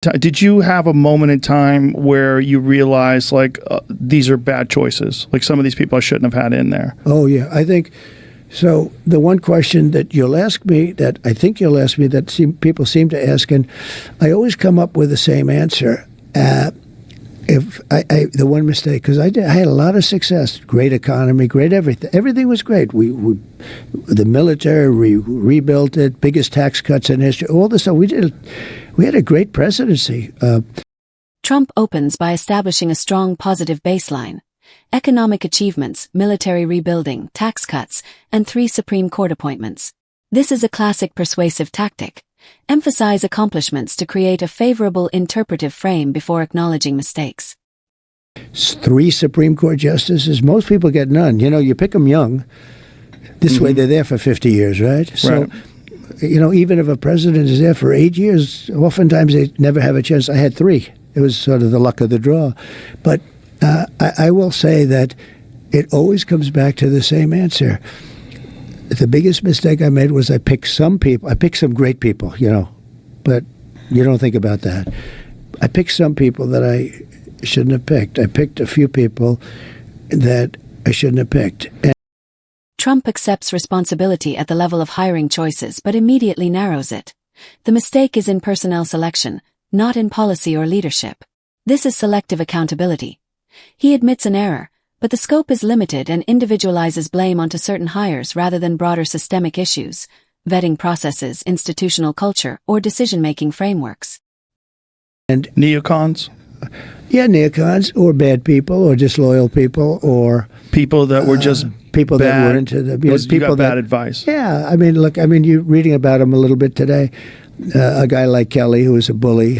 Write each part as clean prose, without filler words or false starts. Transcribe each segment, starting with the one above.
Did you have a moment in time where you realized, like, these are bad choices? Like, some of these people I shouldn't have had in there. Oh, yeah. I think so. The one question that you'll ask me, that I think you'll ask me, that people seem to ask, and I always come up with the same answer. If the one mistake, because I had a lot of success, great economy, great everything. Everything was great. The military, we rebuilt it, biggest tax cuts in history, all this stuff. We had a great presidency. Trump opens by establishing a strong positive baseline: economic achievements, military rebuilding, tax cuts, and 3 Supreme Court appointments. This is a classic persuasive tactic. Emphasize accomplishments to create a favorable interpretive frame before acknowledging mistakes. 3 Supreme Court justices, most people get none. You pick them young. This way they're there for 50 years, right? So, even if a president is there for 8 years, oftentimes they never have a chance. I had 3. It was sort of the luck of the draw. But I will say that it always comes back to the same answer. The biggest mistake I made was I picked some people. I picked some great people, but you don't think about that. I picked some people that I shouldn't have picked. I picked a few people that I shouldn't have picked. And Trump accepts responsibility at the level of hiring choices but immediately narrows it. The mistake is in personnel selection, not in policy or leadership. This is selective accountability. He admits an error, but the scope is limited and individualizes blame onto certain hires rather than broader systemic issues, vetting processes, institutional culture, or decision-making frameworks. And neocons? Yeah, neocons, or bad people, or disloyal people, or people that were just people bad, that were into the people got bad advice. Yeah, you're reading about them a little bit today. A guy like Kelly, who is a bully,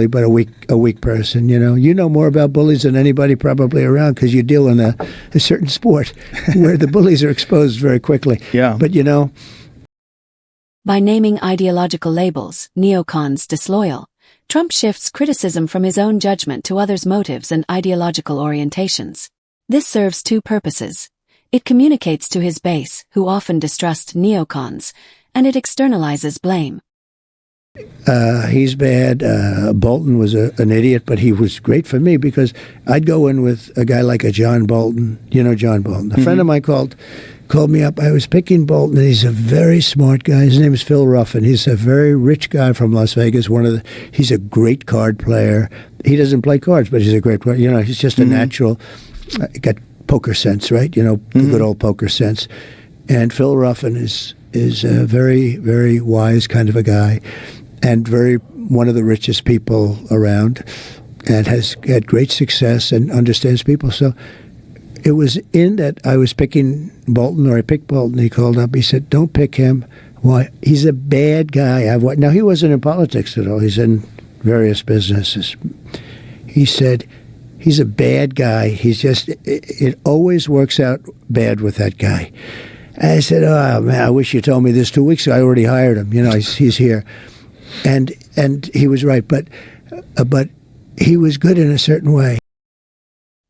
but a weak person. You know more about bullies than anybody probably around because you deal in a certain sport where the bullies are exposed very quickly. Yeah. But by naming ideological labels, neocons, disloyal, Trump shifts criticism from his own judgment to others' motives and ideological orientations. This serves 2 purposes. It communicates to his base, who often distrust neocons, and it externalizes blame. He's bad. Bolton was an idiot, but he was great for me because I'd go in with a guy like a John Bolton. John Bolton. A friend of mine called me up. I was picking Bolton, and he's a very smart guy. His name is Phil Ruffin. He's a very rich guy from Las Vegas. He's a great card player. He doesn't play cards, but he's a great player. He's just a natural. Got poker sense, right? The good old poker sense. And Phil Ruffin is a very, very wise kind of a guy. And one of the richest people around, and has had great success and understands people. So it was in that I was picking Bolton, or I picked Bolton. He called up. He said, "Don't pick him. Why? He's a bad guy." Now, he wasn't in politics at all. He's in various businesses. He said, "He's a bad guy. He's just, it always works out bad with that guy." I said, "Oh, man, I wish you told me this 2 weeks ago. I already hired him. He's here." And he was right, but he was good in a certain way.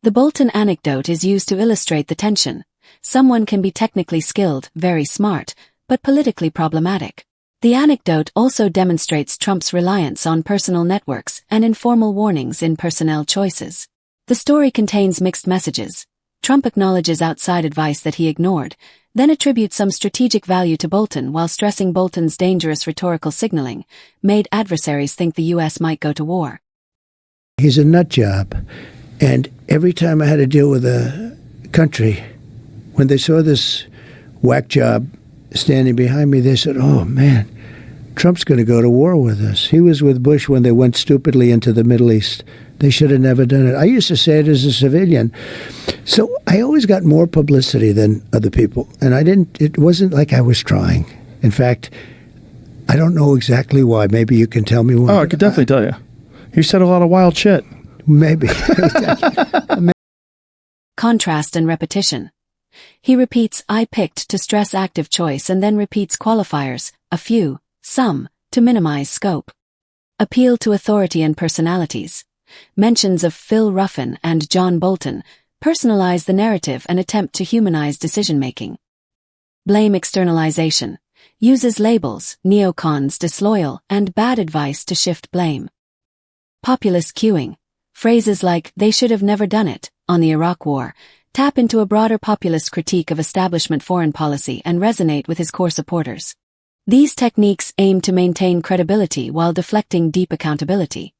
The Bolton anecdote is used to illustrate the tension. Someone can be technically skilled, very smart, but politically problematic. The anecdote also demonstrates Trump's reliance on personal networks and informal warnings in personnel choices. The story contains mixed messages. Trump acknowledges outside advice that he ignored, then attributes some strategic value to Bolton while stressing Bolton's dangerous rhetorical signaling, made adversaries think the U.S. might go to war. He's a nut job, and every time I had to deal with a country, when they saw this whack job standing behind me, they said, "Oh, man, Trump's going to go to war with us." He was with Bush when they went stupidly into the Middle East. They should have never done it. I used to say it as a civilian. So I always got more publicity than other people. And it wasn't like I was trying. In fact, I don't know exactly why. Maybe you can tell me why. Oh, I could definitely tell you. You said a lot of wild shit. Maybe. Contrast and repetition. He repeats "I picked" to stress active choice and then repeats qualifiers, a few, some, to minimize scope. Appeal to authority and personalities. Mentions of Phil Ruffin and John Bolton personalize the narrative and attempt to humanize decision-making. Blame externalization. Uses labels, neocons, disloyal, and bad advice to shift blame. Populist cueing. Phrases like, they should have never done it, on the Iraq War, tap into a broader populist critique of establishment foreign policy and resonate with his core supporters. These techniques aim to maintain credibility while deflecting deep accountability.